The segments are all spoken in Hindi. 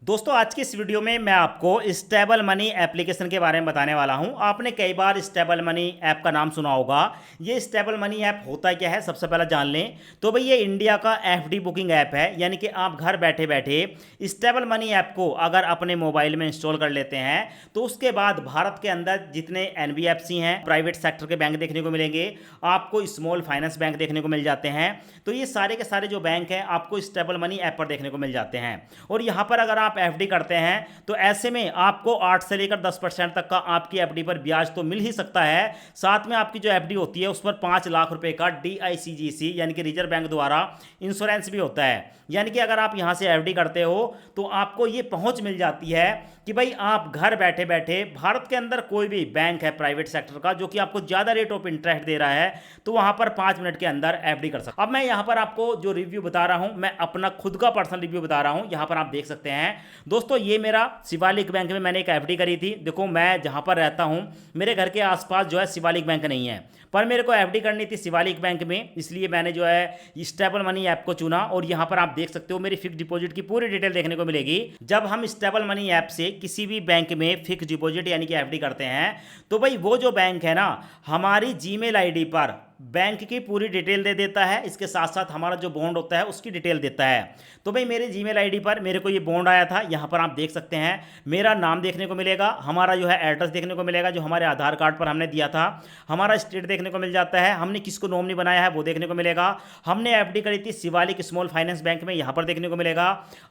दोस्तों आज की इस वीडियो में मैं आपको स्टेबल मनी एप्लीकेशन के बारे में बताने वाला हूं। आपने कई बार स्टेबल मनी ऐप का नाम सुना होगा। ये स्टेबल मनी ऐप होता क्या है, सबसे पहले जान लें। तो भाई ये इंडिया का एफडी बुकिंग ऐप है, यानी कि आप घर बैठे बैठे स्टेबल मनी ऐप को अगर अपने मोबाइल में इंस्टॉल कर लेते हैं तो उसके बाद भारत के अंदर जितने एनबीएफसी हैं, प्राइवेट सेक्टर के बैंक देखने को मिलेंगे, आपको स्मॉल फाइनेंस बैंक देखने को मिल जाते हैं। तो ये सारे के सारे जो बैंक हैं आपको स्टेबल मनी ऐप पर देखने को मिल जाते हैं। और यहाँ पर अगर आप एफडी करते हैं तो ऐसे में आपको 8 से लेकर 10% तक का आपकी एफडी पर ब्याज तो मिल ही सकता है। साथ में आपकी जो एफडी होती है उस पर 5 लाख रुपए का डीआईसीजीसी यानी कि रिजर्व बैंक द्वारा इंश्योरेंस भी होता है। यानी कि अगर आप यहां से एफडी करते हो तो आपको ये पहुंच मिल जाती है कि भाई आप घर बैठे बैठे भारत के अंदर कोई भी बैंक है प्राइवेट सेक्टर का जो कि आपको ज्यादा रेट ऑफ इंटरेस्ट दे रहा है, तो वहां पर 5 मिनट के अंदर एफडी कर सकते। अब मैं यहां पर आपको जो रिव्यू बता रहा हूं, मैं अपना खुद का पर्सनल रिव्यू बता रहा हूं। यहां पर आप देख सकते हैं दोस्तों, ये मेरा शिवालिक बैंक में मैंने एक एफडी करी थी। देखो मैं जहां पर रहता हूं मेरे घर के आसपास जो है शिवालिक बैंक नहीं है, पर मेरे को एफडी करनी थी शिवालिक बैंक में, इसलिए मैंने जो है स्टेबल मनी ऐप को चुना। और यहां पर आप देख सकते हो मेरी फिक्स डिपॉजिट की पूरी डिटेल देखने को मिलेगी। जब हम स्टेबल मनी ऐप से किसी भी बैंक में फिक्स डिपॉजिट यानी कि एफडी करते हैं तो भाई वो जो बैंक है ना हमारी जीमेल आईडी पर बैंक की पूरी डिटेल दे देता है, इसके साथ साथ हमारा जो बॉन्ड होता है उसकी डिटेल देता है। तो भाई मेरे जीमेल आईडी पर मेरे को ये बॉन्ड आया था। यहाँ पर आप देख सकते हैं मेरा नाम देखने को मिलेगा, हमारा जो है एड्रेस देखने को मिलेगा जो हमारे आधार कार्ड पर हमने दिया था, हमारा स्टेट देखने को मिल जाता है, हमने किसको नॉमिनी बनाया है वो देखने को मिलेगा, हमने एफडी करी थी शिवालिक स्मॉल फाइनेंस बैंक में, यहाँ पर देखने को मिलेगा।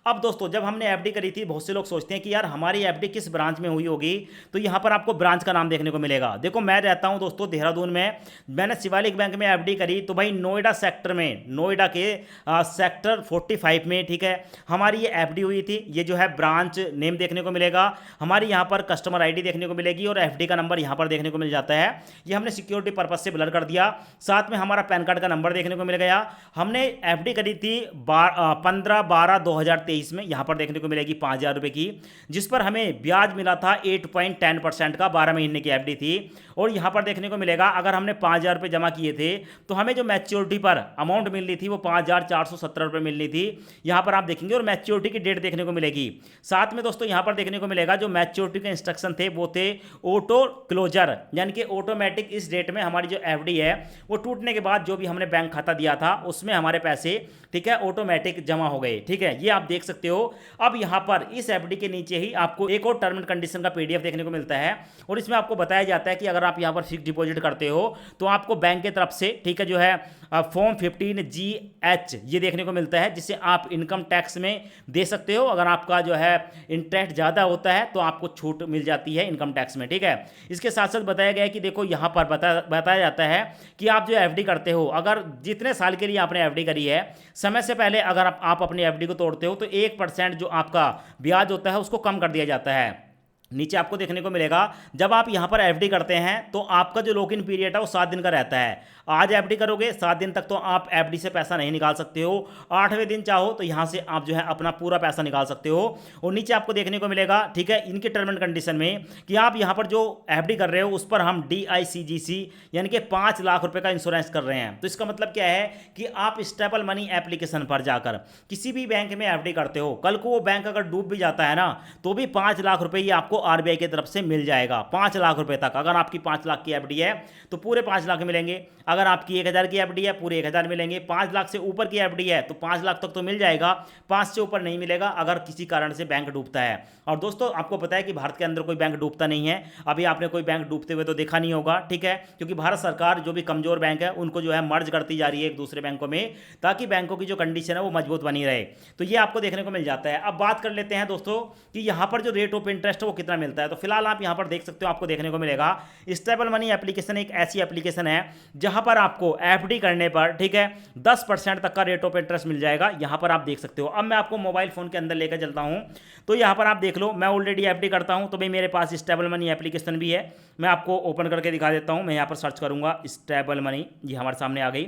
अब दोस्तों जब हमने एफडी करी थी बहुत से लोग सोचते हैं कि यार हमारी एफडी किस ब्रांच में हुई होगी, तो यहाँ पर आपको ब्रांच का नाम देखने को मिलेगा। देखो मैं रहता हूँ दोस्तों देहरादून में, मैंने शिवालिक बैंक में एफडी करी तो भाई नोएडा सेक्टर में, नोएडा के सेक्टर 45 में, ठीक है, हमारी ये एफडी हुई थी। ये जो है ब्रांच नेम देखने को मिलेगा, हमारी यहाँ पर कस्टमर आईडी देखने को मिलेगी और एफडी का नंबर यहाँ पर देखने को मिल जाता है। ये हमने सिक्योरिटी पर्पज से ब्लर कर दिया। साथ में हमारा पैन कार्ड का नंबर देखने को मिल गया। हमने एफडी करी थी 15/12/2023 में, यहाँ पर देखने को मिलेगी 5,000 रुपये की, जिस पर हमें ब्याज मिला था 8.10% का, 12 महीने की एफडी थी। और यहाँ पर देखने को मिलेगा अगर हमने 5,000 रुपये जमा किए थे तो हमें जो मैच्योरिटी पर अमाउंट मिल रही थी वो 5,417 रुपये मिल रही थी, यहाँ पर आप देखेंगे। और मैच्योरिटी की डेट देखने को मिलेगी। साथ में दोस्तों यहाँ पर देखने को मिलेगा जो मैच्योरिटी के इंस्ट्रक्शन थे वो थे ऑटो क्लोजर, यानी कि ऑटोमेटिक इस डेट में हमारी जो एफडी है वो टूटने के बाद जो भी हमने बैंक खाता दिया था उसमें हमारे पैसे, ठीक है, ऑटोमेटिक जमा हो गए। ठीक है, ये आप देख सकते हो। अब यहाँ पर इस एफडी के नीचे ही आपको एक और टर्म एंड कंडीशन का पीडीएफ देखने को मिलता है और इसमें आपको बताया जाता है कि अगर आप यहाँ पर फिक्स डिपॉजिट करते हो तो आपको बैंक की तरफ से, ठीक है, जो है फॉर्म 15GH ये देखने को मिलता है, जिसे आप इनकम टैक्स में दे सकते हो। अगर आपका जो है इंटरेस्ट ज़्यादा होता है तो आपको छूट मिल जाती है इनकम टैक्स में। ठीक है, इसके साथ साथ बताया गया है कि देखो यहाँ पर बताया जाता है कि आप जो एफडी करते हो, अगर जितने साल के लिए आपने एफडी करी है, समय से पहले अगर आप अपनी एफडी को तोड़ते हो तो 1% जो आपका ब्याज होता है उसको कम कर दिया जाता है। नीचे आपको देखने को मिलेगा जब आप यहाँ पर एफडी करते हैं तो आपका जो लॉक इन पीरियड है वो 7 दिन का रहता है। आज एफडी करोगे 7 दिन तक तो आप एफडी से पैसा नहीं निकाल सकते हो, 8वें दिन चाहो तो यहाँ से आप जो है अपना पूरा पैसा निकाल सकते हो। और नीचे आपको देखने को मिलेगा, ठीक है, इनके टर्म एंड कंडीशन में कि आप यहाँ पर जो एफडी कर रहे हो उस पर हम डीआईसीजीसी यानी कि 5 लाख रुपये का इंश्योरेंस कर रहे हैं। तो इसका मतलब क्या है कि आप स्टेबल मनी एप्लीकेशन पर जाकर किसी भी बैंक में एफडी करते हो, कल को वो बैंक अगर डूब भी जाता है ना तो भी 5 लाख रुपये ही आपको आरबीआई की तरफ से मिल जाएगा। 5 लाख रुपए तक, अगर आपकी 5 लाख की एफडी है तो पूरे 5 लाख मिलेंगे, अगर आपकी 1,000 की एफडी है पूरे 1,000 मिलेंगे, 5 लाख से ऊपर की एफडी है तो 5 लाख तक तो मिल जाएगा, 5 से ऊपर नहीं मिलेगा अगर किसी कारण से बैंक डूबता है। और दोस्तों आपको पता है कि भारत के अंदर कोई बैंक डूबता नहीं है, अभी आपने कोई बैंक डूबते हुए तो देखा नहीं होगा, ठीक है, क्योंकि भारत सरकार जो भी कमजोर बैंक है उनको जो है मर्ज करती जा रही है एक दूसरे बैंकों में, ताकि बैंकों की जो कंडीशन है वो मजबूत बनी रहे। तो ये आपको देखने को मिल जाता है। अब बात कर लेते हैं दोस्तों कि यहाँ पर जो रेट ऑफ इंटरेस्ट है वो कितना मिलता है। तो फिलहाल आप यहाँ पर देख सकते हो, आपको देखने को मिलेगा स्टेबल मनी एप्लीकेशन एक ऐसी एप्लीकेशन है जहां पर आपको एफडी करने पर, ठीक है, 10% तक का रेट ऑफ इंटरेस्ट मिल जाएगा। यहां पर आप देख सकते हो। अब मैं आपको मोबाइल फोन के अंदर लेकर चलता हूं तो यहां पर आप देख लो, मैं ऑलरेडी एफडी करता हूं तो भाई मेरे पास स्टेबल मनी एप्लीकेशन भी है। मैं आपको ओपन करके दिखा देता हूं। मैं यहां पर सर्च करूंगा स्टेबल मनी, ये हमारे सामने आ गई।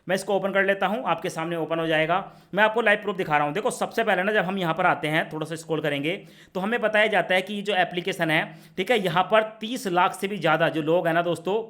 मैं इसको ओपन कर लेता हूं, आपके सामने ओपन हो जाएगा। मैं आपको लाइव प्रूफ दिखा रहा हूं। देखो सबसे पहले ना जब हम यहां पर आते हैं, थोड़ा सा स्क्रॉल करेंगे तो हमें बताया जाता है कि ये जो एप्लीकेशन है, ठीक है, यहां पर 30 लाख से भी ज़्यादा जो लोग हैं ना दोस्तों,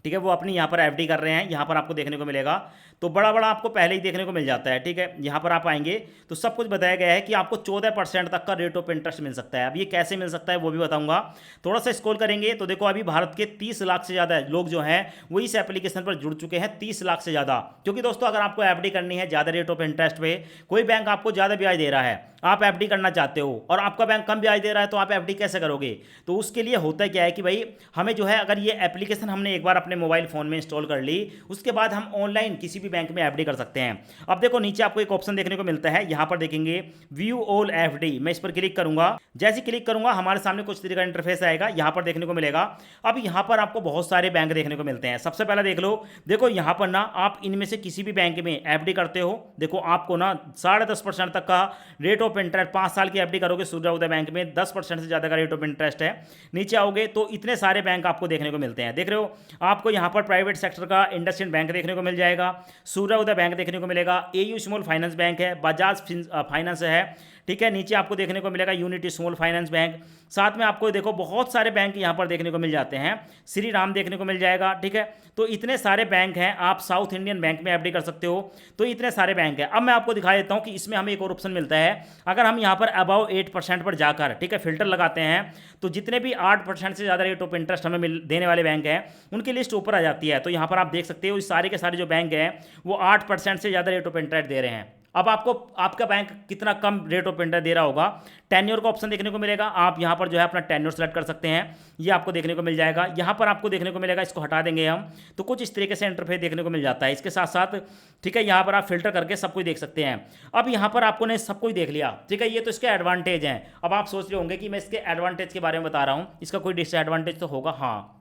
ठीक है, वो अपनी यहाँ पर एफडी कर रहे हैं। यहाँ पर आपको देखने को मिलेगा तो बड़ा बड़ा आपको पहले ही देखने को मिल जाता है। ठीक है, यहाँ पर आप आएंगे तो सब कुछ बताया गया है कि आपको 14% तक का रेट ऑफ इंटरेस्ट मिल सकता है। अब ये कैसे मिल सकता है वो भी बताऊंगा। थोड़ा सा स्क्रॉल करेंगे तो देखो अभी भारत के 30 लाख से ज़्यादा लोग जो हैं वो इस एप्लीकेशन पर जुड़ चुके हैं, 30 लाख से ज़्यादा। क्योंकि दोस्तों अगर आपको एफडी करनी है ज़्यादा रेट ऑफ इंटरेस्ट पे, कोई बैंक आपको ज़्यादा ब्याज दे रहा है, आप एफडी करना चाहते हो और आपका बैंक कम ब्याज दे रहा है, तो आप एफडी कैसे करोगे? तो उसके लिए होता क्या है कि भाई हमें जो है, अगर ये एप्लीकेशन हमने एक बार अपने मोबाइल फ़ोन में इंस्टॉल कर ली, उसके बाद हम ऑनलाइन किसी भी बैंक में एफडी कर सकते हैं। अब देखो नीचे आपको एक ऑप्शन देखने को मिलता है, यहाँ पर देखेंगे व्यू ऑल एफडी। मैं इस पर क्लिक करूंगा, जैसे क्लिक करूंगा हमारे सामने कुछ तरीके का इंटरफेस आएगा, यहाँ पर देखने को मिलेगा। अब यहाँ पर आपको बहुत सारे बैंक देखने को मिलते हैं। सबसे पहले देख लो, देखो यहाँ पर ना आप इनमें से किसी भी बैंक में एफडी करते हो, देखो आपको ना 10.5% तक का रेट ऑफ इंटरेस्ट, 5 साल की एफडी करोगे सूर्य उदय बैंक में 10% से ज़्यादा का रेट ऑफ इंटरेस्ट है। नीचे आओगे तो इतने सारे बैंक आपको देखने को मिलते हैं। देख रहे हो, आपको यहाँ पर प्राइवेट सेक्टर का इंडसइंड बैंक देखने को मिल जाएगा, सूर्य उदय बैंक देखने को मिलेगा, एयू स्मॉल फाइनेंस बैंक है, बजाज फाइनेंस है। ठीक है, नीचे आपको देखने को मिलेगा यूनिटी स्मॉल फाइनेंस बैंक। साथ में आपको देखो बहुत सारे बैंक यहाँ पर देखने को मिल जाते हैं, श्री राम देखने को मिल जाएगा। ठीक है, तो इतने सारे बैंक हैं, आप साउथ इंडियन बैंक में एफडी कर सकते हो। तो इतने सारे बैंक हैं। अब मैं आपको दिखा देता हूँ कि इसमें हमें एक और ऑप्शन मिलता है। अगर हम यहाँ पर अबाव 8% पर जाकर, ठीक है, फिल्टर लगाते हैं, तो जितने भी 8% से ज़्यादा रेट ऑफ इंटरेस्ट हमें देने वाले बैंक हैं उनकी लिस्ट ऊपर आ जाती है। तो यहाँ पर आप देख सकते हो इस सारे के सारे जो बैंक हैं वो 8% से ज़्यादा रेट ऑफ इंटरेस्ट दे रहे हैं। अब आपको आपका बैंक कितना कम रेट ऑफ इंटरेस्ट दे रहा होगा, टेन्योर का ऑप्शन देखने को मिलेगा। आप यहाँ पर जो है अपना टेन्योर सेलेक्ट कर सकते हैं, ये आपको देखने को मिल जाएगा। यहाँ पर आपको देखने को मिलेगा, इसको हटा देंगे हम तो कुछ इस तरीके से इंटरफेस देखने को मिल जाता है। इसके साथ साथ ठीक है, यहाँ पर आप फिल्टर करके सब कुछ देख सकते हैं। अब यहाँ पर आपको ने सब कुछ देख लिया। ठीक है, ये तो इसके एडवांटेज हैं। अब आप सोच रहे होंगे कि मैं इसके एडवांटेज के बारे में बता रहा हूँ, इसका कोई डिसएडवांटेज तो होगा। हाँ,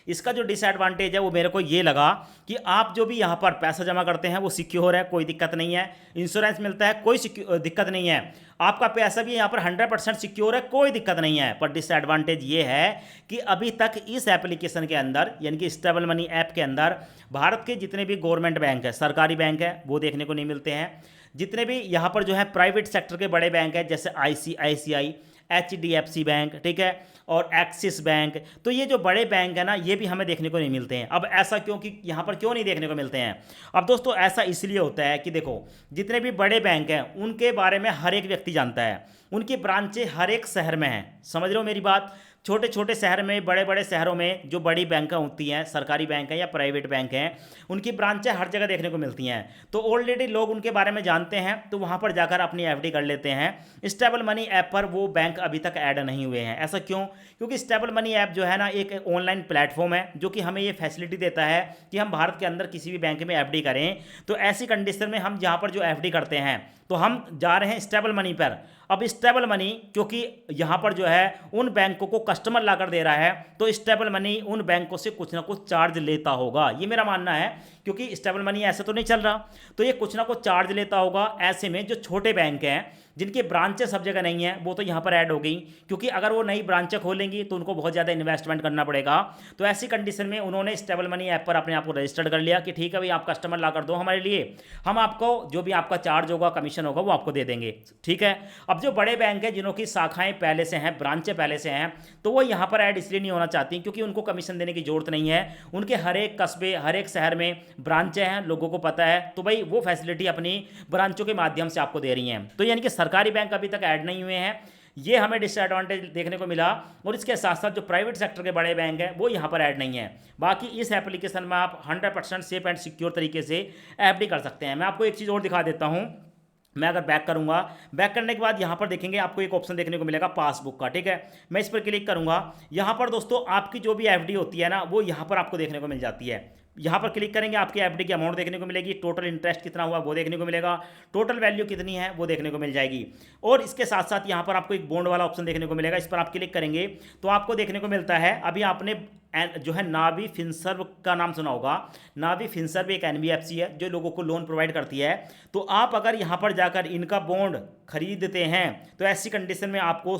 इसका जो डिसएडवांटेज है वो मेरे को ये लगा कि आप जो भी यहाँ पर पैसा जमा करते हैं वो सिक्योर है, कोई दिक्कत नहीं है। इंश्योरेंस मिलता है, कोई दिक्कत नहीं है। आपका पैसा भी यहाँ पर 100% सिक्योर है, कोई दिक्कत नहीं है। पर डिसएडवांटेज ये है कि अभी तक इस एप्लीकेशन के अंदर, यानी कि स्टेबल मनी ऐप के अंदर, भारत के जितने भी गवर्नमेंट बैंक है, सरकारी बैंक है, वो देखने को नहीं मिलते हैं। जितने भी यहाँ पर जो है प्राइवेट सेक्टर के बड़े बैंक है, जैसे ICICI, HDFC बैंक, ठीक है, और एक्सिस बैंक, तो ये जो बड़े बैंक है ना, ये भी हमें देखने को नहीं मिलते हैं। अब ऐसा क्यों, कि यहाँ पर क्यों नहीं देखने को मिलते हैं? अब दोस्तों ऐसा इसलिए होता है कि देखो जितने भी बड़े बैंक हैं उनके बारे में हर एक व्यक्ति जानता है, उनकी ब्रांचें हर एक शहर में हैं। समझ रहे हो मेरी बात? छोटे छोटे शहर में, बड़े बड़े शहरों में जो बड़ी बैंकें होती हैं, सरकारी बैंक हैं या प्राइवेट बैंक हैं, उनकी ब्रांचें हर जगह देखने को मिलती हैं। तो ऑलरेडी लोग उनके बारे में जानते हैं, तो वहाँ पर जाकर अपनी एफडी कर लेते हैं। स्टेबल मनी ऐप पर वो बैंक अभी तक ऐड नहीं हुए हैं। ऐसा क्यों? क्योंकि स्टेबल मनी ऐप जो है ना, एक ऑनलाइन प्लेटफॉर्म है जो कि हमें ये फैसिलिटी देता है कि हम भारत के अंदर किसी भी बैंक में एफडी करें। तो ऐसी कंडीशन में हम जहाँ पर जो एफडी करते हैं तो हम जा रहे हैं स्टेबल मनी पर। अब स्टेबल मनी, क्योंकि यहाँ पर जो है उन बैंकों को कस्टमर लाकर दे रहा है, तो स्टेबल मनी उन बैंकों से कुछ ना कुछ चार्ज लेता होगा, ये मेरा मानना है। क्योंकि स्टेबल मनी ऐसे तो नहीं चल रहा, तो ये कुछ ना कुछ चार्ज लेता होगा। ऐसे में जो छोटे बैंक हैं जिनकी ब्रांचें सब जगह नहीं है, वो तो यहाँ पर ऐड हो गई, क्योंकि अगर वो नई ब्रांचें खोलेंगी तो उनको बहुत ज़्यादा इन्वेस्टमेंट करना पड़ेगा। तो ऐसी कंडीशन में उन्होंने स्टेबल मनी ऐप पर अपने आप को रजिस्टर्ड कर लिया कि ठीक है भाई, आप कस्टमर ला कर दो हमारे लिए, हम आपको जो भी आपका चार्ज होगा, कमीशन होगा, वो आपको दे देंगे। ठीक है, अब जो बड़े बैंक हैं जिन्हों की शाखाएं पहले से हैं, ब्रांचें पहले से हैं, तो वो यहाँ पर ऐड इसलिए नहीं होना चाहती क्योंकि उनको कमीशन देने की जरूरत नहीं है। उनके हर एक कस्बे, हर एक शहर में ब्रांचें हैं, लोगों को पता है, तो भाई वो फैसिलिटी अपनी ब्रांचों के माध्यम से आपको दे रही हैं। तो यानी कि सरकारी बैंक अभी तक ऐड नहीं हुए हैं, ये हमें डिसएडवांटेज देखने को मिला। और इसके साथ साथ जो प्राइवेट सेक्टर के बड़े बैंक हैं वो यहाँ पर ऐड नहीं है। बाकी इस एप्लीकेशन में आप 100% सेफ एंड सिक्योर तरीके से एफडी कर सकते हैं। मैं आपको एक चीज़ और दिखा देता हूँ। मैं अगर बैक करूंगा, बैक करने के बाद यहाँ पर देखेंगे आपको एक ऑप्शन देखने को मिलेगा पासबुक का। ठीक है, मैं इस पर क्लिक करूंगा। यहाँ पर दोस्तों आपकी जो भी एफडी होती है ना, वो यहाँ पर आपको देखने को मिल जाती है। यहाँ पर क्लिक करेंगे, आपकी एफडी की अमाउंट देखने को मिलेगी, टोटल इंटरेस्ट कितना हुआ वो देखने को मिलेगा, टोटल वैल्यू कितनी है वो देखने को मिल जाएगी। और इसके साथ साथ यहाँ पर आपको एक बॉन्ड वाला ऑप्शन देखने को मिलेगा। इस पर आप क्लिक करेंगे तो आपको देखने को मिलता है, अभी आपने जो है नावी फिनसर्व का नाम सुना होगा। नावी फिनसर्व एक NBFC है जो लोगों को लोन प्रोवाइड करती है। तो आप अगर यहाँ पर जाकर इनका बॉन्ड खरीदते हैं तो ऐसी कंडीशन में आपको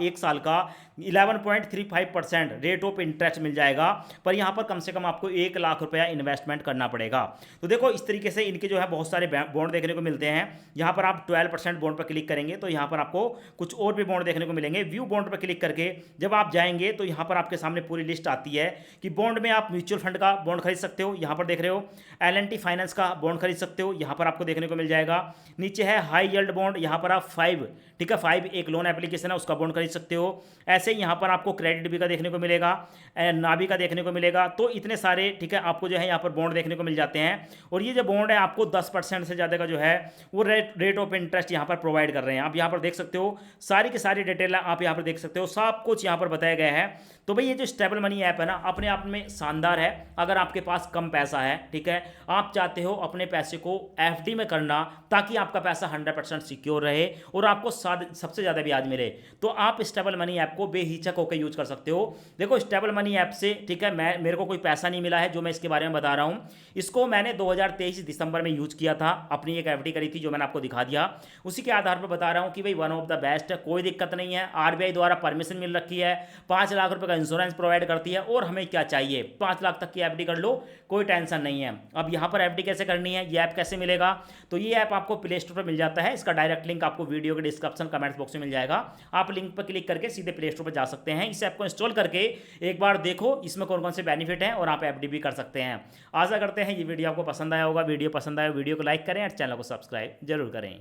एक साल का 11.35% रेट ऑफ इंटरेस्ट मिल जाएगा। पर यहाँ पर कम से कम आपको 1 लाख रुपया इन्वेस्टमेंट करना पड़ेगा। तो देखो इस तरीके से इनके जो है बहुत सारे बॉन्ड देखने को मिलते हैं। यहाँ पर आप 12% बॉन्ड पर क्लिक करेंगे तो यहाँ पर आपको कुछ और भी बॉन्ड देखने को मिलेंगे। व्यू बॉन्ड पर क्लिक करके जब आप जाएंगे तो यहाँ पर आपके सामने पूरी लिस्ट आती है कि बॉन्ड में आप म्यूचुअल फंड का बॉन्ड खरीद सकते हो, यहाँ पर देख रहे हो। L&T फाइनेंस का बॉन्ड खरीद सकते हो, यहाँ पर आपको देखने को मिल जाएगा। नीचे है हाई यील्ड बॉन्ड, यहाँ पर आप 5, ठीक है, 5 एक लोन एप्लीकेशन है, उसका बॉन्ड खरीद सकते हो। ऐसे ही यहाँ पर आपको क्रेडिट भी का देखने को मिलेगा, नाभी का देखने को मिलेगा। तो इतने सारे, ठीक है, आपको जो है यहाँ पर बॉन्ड देखने को मिल जाते हैं। और ये जो बॉन्ड है आपको 10% से ज़्यादा का जो है वो रेट ऑफ इंटरेस्ट यहाँ पर प्रोवाइड कर रहे हैं। आप यहाँ पर देख सकते हो सारी की सारी डिटेल आप यहाँ पर देख सकते हो, सब कुछ यहाँ पर बताया गया है। तो भाई ये जो स्टेबल मनी ऐप है ना, अपने आप में शानदार है। अगर आपके पास कम पैसा है, ठीक है, आप चाहते हो अपने पैसे को एफडी में करना ताकि आपका पैसा 100% सिक्योर रहे और आपको सबसे ज़्यादा ब्याज मिले, तो आप स्टेबल मनी ऐप को बेहिचक होकर यूज कर सकते हो। देखो स्टेबल मनी ऐप से, ठीक है, मेरे को कोई पैसा नहीं मिला है जो मैं इसके बारे में बता रहा हूँ। इसको मैंने 2023 दिसंबर में यूज किया था, अपनी एक एफडी करी थी जो मैंने आपको दिखा दिया। उसी के आधार पर बता रहा हूँ कि भाई वन ऑफ द बेस्ट है, कोई दिक्कत नहीं है। आरबीआई द्वारा परमिशन मिल रखी है, 5 लाख रुपए का इंश्योरेंस प्रोवाइड करती है और हमें क्या चाहिए, 5 लाख तक की एफडी कर लो, कोई टेंशन नहीं है। अब यहाँ पर एफडी कैसे करनी है, ये ऐप कैसे मिलेगा, तो ये ऐप आपको प्ले स्टोर पर मिल जाता है। इसका डायरेक्ट लिंक आपको वीडियो के डिस्क्रिप्शन कमेंट्स बॉक्स में मिल जाएगा। आप लिंक पर क्लिक करके सीधे प्ले स्टोर पर जा सकते हैं। इस ऐप को इंस्टॉल करके एक बार देखो इसमें कौन कौन से बेनिफिट हैं और आप एफडी भी कर सकते हैं। आशा करते हैं ये वीडियो आपको पसंद आया होगा। वीडियो पसंद आया वीडियो को लाइक करें और चैनल को सब्सक्राइब जरूर करें।